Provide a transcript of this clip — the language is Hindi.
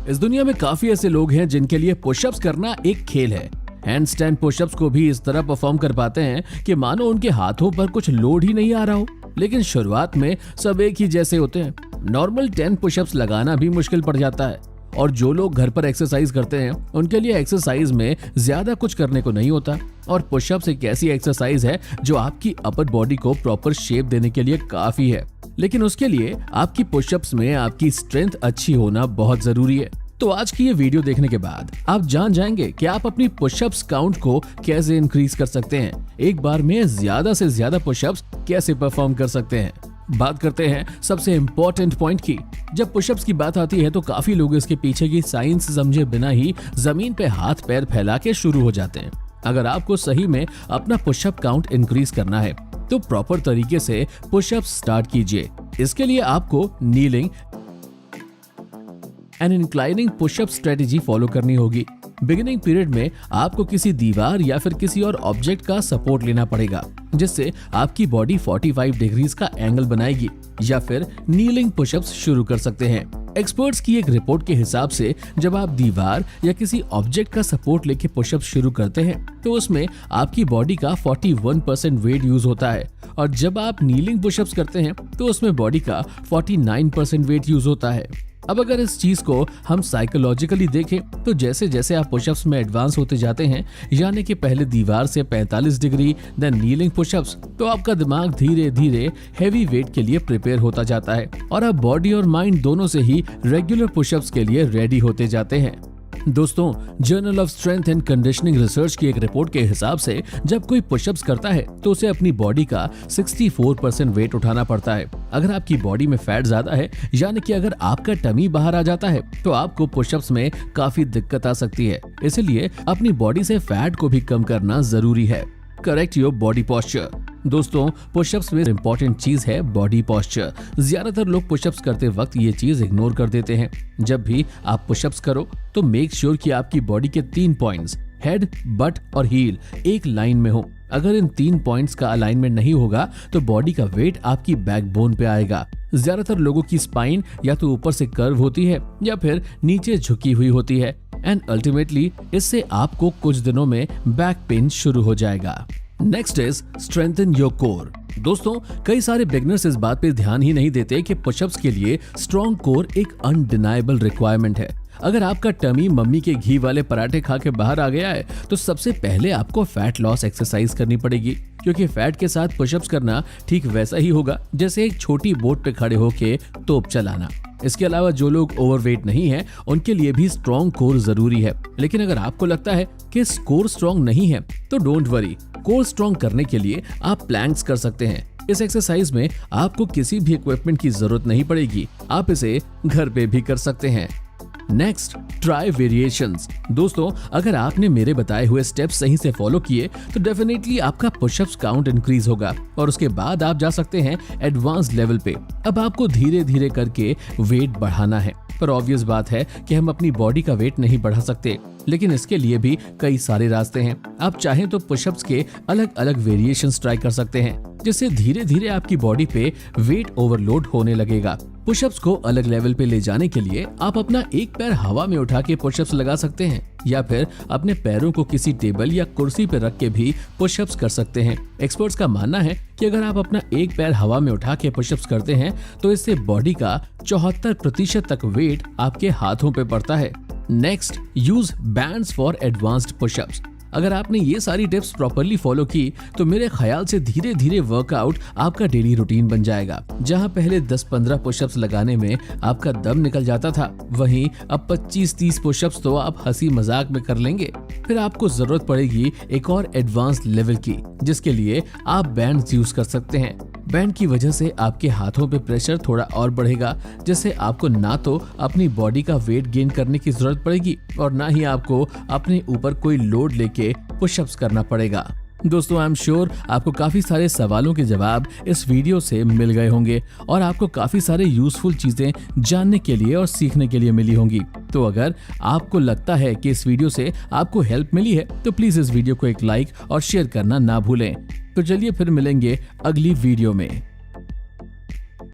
इस दुनिया में काफी ऐसे लोग हैं जिनके लिए पुशअप्स करना एक खेल है। हैंडस्टैंड पुशअप्स को भी इस तरह परफॉर्म कर पाते हैं कि मानो उनके हाथों पर कुछ लोड ही नहीं आ रहा हो। लेकिन शुरुआत में सब एक ही जैसे होते हैं। नॉर्मल 10 पुशअप्स लगाना भी मुश्किल पड़ जाता है और जो लोग घर पर एक्सरसाइज करते हैं उनके लिए एक्सरसाइज में ज्यादा कुछ करने को नहीं होता। और पुशअप्स एक ऐसी एक्सरसाइज है जो आपकी अपर बॉडी को प्रॉपर शेप देने के लिए काफी है, लेकिन उसके लिए आपकी पुशअप्स में आपकी स्ट्रेंथ अच्छी होना बहुत जरूरी है। तो आज की ये वीडियो देखने के बाद आप जान जाएंगे कि आप अपनी पुशअप्स काउंट को कैसे इंक्रीज कर सकते हैं, एक बार में ज्यादा से ज्यादा पुशअप्स कैसे परफॉर्म कर सकते हैं। बात करते हैं सबसे इम्पोर्टेंट पॉइंट की। जब पुशअप्स की बात आती है तो काफी लोग इसके पीछे की साइंस समझे बिना ही जमीन पे हाथ पैर फैला के शुरू हो जाते हैं। अगर आपको सही में अपना पुशअप काउंट इंक्रीज करना है तो प्रॉपर तरीके से पुशअप स्टार्ट कीजिए। इसके लिए आपको kneeling and inclining pushup strategy follow करनी होगी। बिगिनिंग पीरियड में आपको किसी दीवार या फिर किसी और ऑब्जेक्ट का सपोर्ट लेना पड़ेगा, जिससे आपकी बॉडी 45 डिग्रीज का एंगल बनाएगी, या फिर नीलिंग पुशअप्स शुरू कर सकते हैं। एक्सपर्ट्स की एक रिपोर्ट के हिसाब से जब आप दीवार या किसी ऑब्जेक्ट का सपोर्ट लेके पुशअप शुरू करते हैं तो उसमें आपकी बॉडी का 41% वेट यूज होता है, और जब आप नीलिंग पुशअप्स करते हैं तो उसमें बॉडी का 49% वेट यूज होता है। अब अगर इस चीज को हम साइकोलॉजिकली देखें तो जैसे जैसे आप पुशअप्स में एडवांस होते जाते हैं, यानी कि पहले दीवार से 45 डिग्री देन नीलिंग पुशअप्स, तो आपका दिमाग धीरे धीरे हैवी वेट के लिए प्रिपेयर होता जाता है और आप बॉडी और माइंड दोनों से ही रेगुलर पुशअप्स के लिए रेडी होते जाते हैं। दोस्तों, journal of strength and conditioning research की एक रिपोर्ट के हिसाब से जब कोई पुशअप्स करता है तो उसे अपनी बॉडी का 64% वेट उठाना पड़ता है। अगर आपकी बॉडी में फैट ज्यादा है, यानी कि अगर आपका टमी बाहर आ जाता है तो आपको पुशअप्स में काफी दिक्कत आ सकती है। इसलिए अपनी बॉडी से फैट को भी कम करना जरूरी है। Correct your body posture. दोस्तों, पुशअप्स में इंपॉर्टेंट चीज है बॉडी पोस्चर। ज्यादातर लोग पुशअप्स करते वक्त ये चीज इग्नोर कर देते हैं। जब भी आप पुशअप्स करो तो मेक श्योर कि आपकी बॉडी के 3 पॉइंट्स हेड, बट और हील एक लाइन में हो। अगर इन 3 पॉइंट्स का अलाइनमेंट नहीं होगा तो बॉडी का वेट आपकी बैकबोन पे आएगा। ज्यादातर लोगों की स्पाइन या तो ऊपर से कर्व होती है या फिर नीचे झुकी हुई होती है, एंड अल्टीमेटली इससे आपको कुछ दिनों में बैक पेन शुरू हो जाएगा। Next is strengthen your core. दोस्तों, कई सारे बिगनर्स इस बात पे ध्यान ही नहीं देते कि पुशअप्स के लिए स्ट्रॉन्ग कोर एक अनडिनाइबल रिक्वायरमेंट है। अगर आपका टमी मम्मी के घी वाले पराठे खा के बाहर आ गया है तो सबसे पहले आपको फैट लॉस एक्सरसाइज करनी पड़ेगी, क्योंकि फैट के साथ पुशअप्स करना ठीक वैसा ही होगा जैसे एक छोटी बोट पे खड़े होके तोप चलाना। इसके अलावा जो लोग ओवरवेट नहीं है उनके लिए भी स्ट्रॉन्ग कोर जरूरी है। लेकिन अगर आपको लगता है कि कोर स्ट्रॉन्ग नहीं है तो डोंट वरी, कोर स्ट्रॉन्ग करने के लिए आप प्लैंक्स कर सकते हैं। इस एक्सरसाइज में आपको किसी भी इक्विपमेंट की जरूरत नहीं पड़ेगी, आप इसे घर पे भी कर सकते हैं। Next, try variations. दोस्तों, अगर आपने मेरे बताए हुए स्टेप्स सही से फॉलो किए तो डेफिनेटली आपका पुशअप्स काउंट इंक्रीज होगा और उसके बाद आप जा सकते हैं एडवांस लेवल पे। अब आपको धीरे धीरे करके वेट बढ़ाना है, पर ऑब्वियस बात है कि हम अपनी बॉडी का वेट नहीं बढ़ा सकते, लेकिन इसके लिए भी कई सारे रास्ते हैं। आप चाहें तो पुशअप्स के अलग अलग वेरिएशंस ट्राई कर सकते हैं, जिससे धीरे धीरे आपकी बॉडी पे वेट ओवरलोड होने लगेगा। पुशअप्स को अलग लेवल पे ले जाने के लिए आप अपना एक पैर हवा में उठा के पुशअप्स लगा सकते हैं, या फिर अपने पैरों को किसी टेबल या कुर्सी पे रख के भी पुशअप्स कर सकते हैं। एक्सपर्ट्स का मानना है कि अगर आप अपना एक पैर हवा में उठा के पुशअप्स करते हैं तो इससे बॉडी का 74% तक वेट आपके हाथों पे पड़ता है। Next, use bands for advanced pushups. अगर आपने ये सारी टिप्स प्रॉपरली फॉलो की तो मेरे ख्याल से धीरे धीरे वर्कआउट आपका डेली रूटीन बन जाएगा। जहां पहले 10-15 पुशअप्स लगाने में आपका दम निकल जाता था, वहीं अब 25-30 पुशअप्स तो आप हंसी मजाक में कर लेंगे। फिर आपको जरूरत पड़ेगी एक और एडवांस लेवल की, जिसके लिए आप बैंड्स यूज कर सकते हैं। बैंड की वजह से आपके हाथों पे प्रेशर थोड़ा और बढ़ेगा, जिससे आपको ना तो अपनी बॉडी का वेट गेन करने की जरूरत पड़ेगी और ना ही आपको अपने ऊपर कोई लोड लेके पुशअप्स करना पड़ेगा। दोस्तों, आई एम श्योर आपको काफी सारे सवालों के जवाब इस वीडियो से मिल गए होंगे और आपको काफी सारे यूजफुल चीजें जानने के लिए और सीखने के लिए मिली होंगी। तो अगर आपको लगता है कि इस वीडियो से आपको हेल्प मिली है तो प्लीज इस वीडियो को एक लाइक और शेयर करना ना भूलें। तो चलिए फिर मिलेंगे अगली वीडियो में।